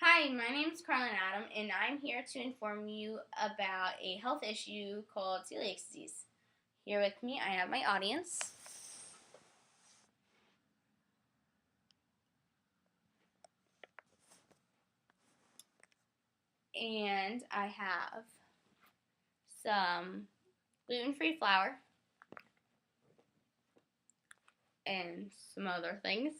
Hi, my name is Carlin Adam, and I'm here to inform you about a health issue called celiac disease. Here with me, I have my audience, and I have some gluten-free flour and some other things.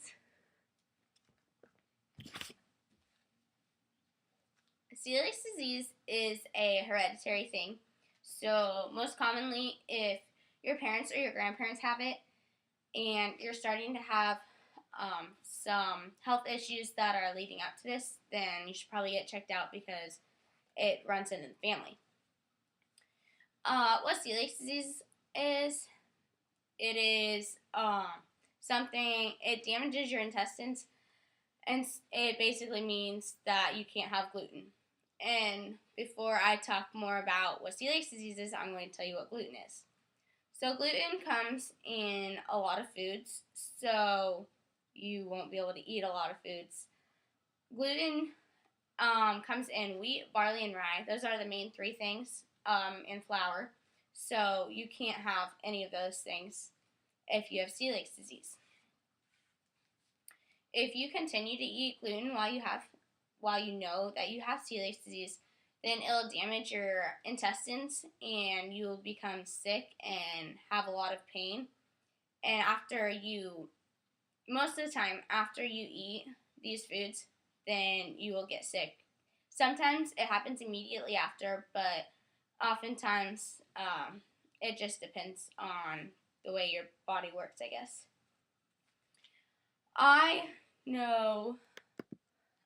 Celiac disease is a hereditary thing, so most commonly, if your parents or your grandparents have it, and you're starting to have some health issues that are leading up to this, then you should probably get checked out because it runs in the family. What celiac disease is? It is something, it damages your intestines, and it basically means that you can't have gluten. And before I talk more about what celiac disease is, I'm going to tell you what gluten is. So gluten comes in a lot of foods, so you won't be able to eat a lot of foods. Gluten comes in wheat, barley, and rye. Those are the main three things in flour. So you can't have any of those things if you have celiac disease. If you continue to eat gluten while you know that you have celiac disease, then it'll damage your intestines and you will become sick and have a lot of pain. And most of the time, after you eat these foods, then you will get sick. Sometimes it happens immediately after, but oftentimes it just depends on the way your body works, I guess. I know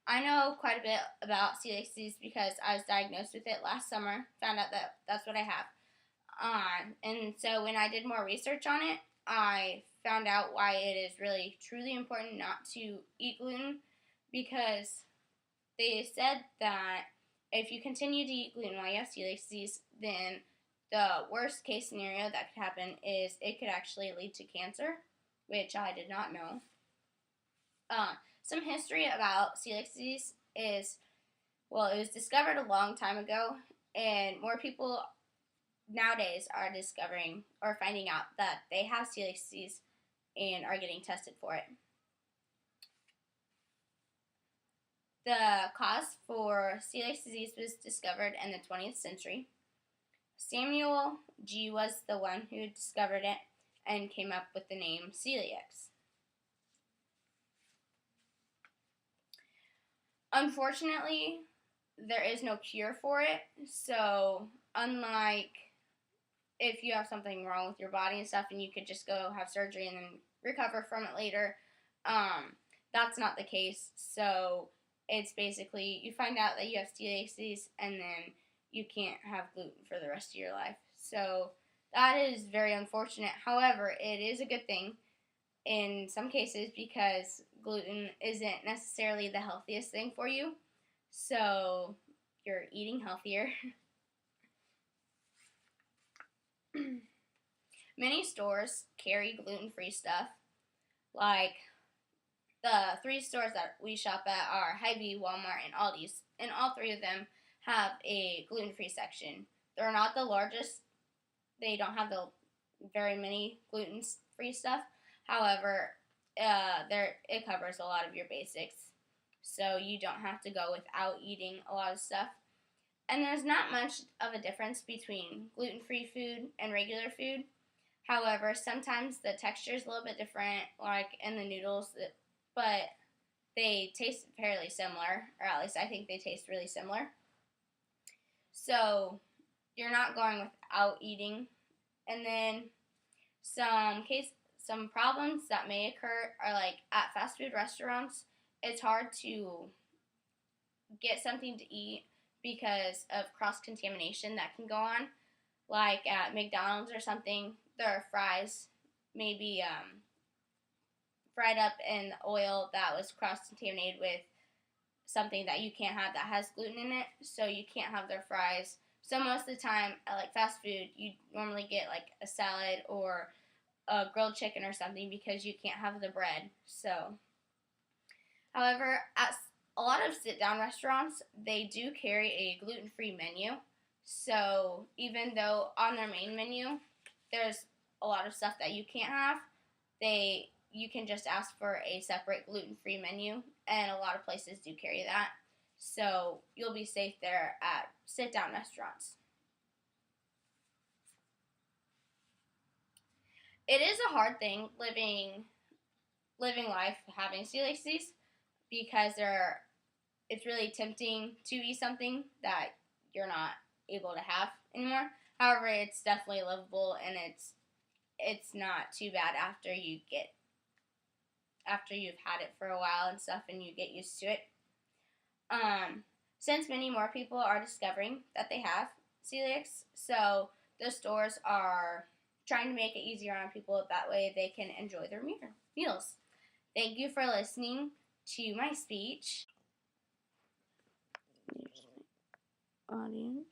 I know quite a bit about celiac disease because I was diagnosed with it last summer. Found out that that's what I have. And so when I did more research on it, I found out why it is really truly important not to eat gluten because they said that if you continue to eat gluten while you have celiac disease, then the worst case scenario that could happen is it could actually lead to cancer, which I did not know. Some history about celiac disease is, well, it was discovered a long time ago, and more people nowadays are discovering or finding out that they have celiac disease and are getting tested for it. The cause for celiac disease was discovered in the 20th century. Samuel G. was the one who discovered it and came up with the name celiac. Unfortunately, there is no cure for it, so unlike if you have something wrong with your body and stuff and you could just go have surgery and then recover from it later, that's not the case. So it's basically you find out that you have celiac disease and then you can't have gluten for the rest of your life. So that is very unfortunate. However, it is a good thing in some cases because gluten isn't necessarily the healthiest thing for you. So you're eating healthier. Many stores carry gluten-free stuff. Like the three stores that we shop at are Hy-Vee, Walmart, and Aldi's, and all three of them have a gluten-free section. They're not the largest. They don't have the very many gluten-free stuff. However, it covers a lot of your basics, so you don't have to go without eating a lot of stuff. And there's not much of a difference between gluten-free food and regular food. However, sometimes the texture is a little bit different, like in the noodles, but they taste fairly similar, or at least I think they taste really similar. So you're not going without eating. And then some problems that may occur are like at fast food restaurants, it's hard to get something to eat because of cross-contamination that can go on. Like at McDonald's or something, their fries may be fried up in oil that was cross-contaminated with something that you can't have that has gluten in it, so you can't have their fries. So most of the time at like fast food, you normally get like a salad or a grilled chicken or something because you can't have the bread. So, however, a lot of sit-down restaurants, they do carry a gluten-free menu. So even though on their main menu, there's a lot of stuff that you can't have, you can just ask for a separate gluten-free menu, and a lot of places do carry that. So you'll be safe there at sit-down restaurants. It is a hard thing living life having celiac disease because it's really tempting to eat something that you're not able to have anymore. However, it's definitely livable, and it's not too bad after you've had it for a while and stuff, and you get used to it. Since many more people are discovering that they have celiacs, so the stores are trying to make it easier on people. That way they can enjoy their meals. Thank you for listening to my speech. Audience.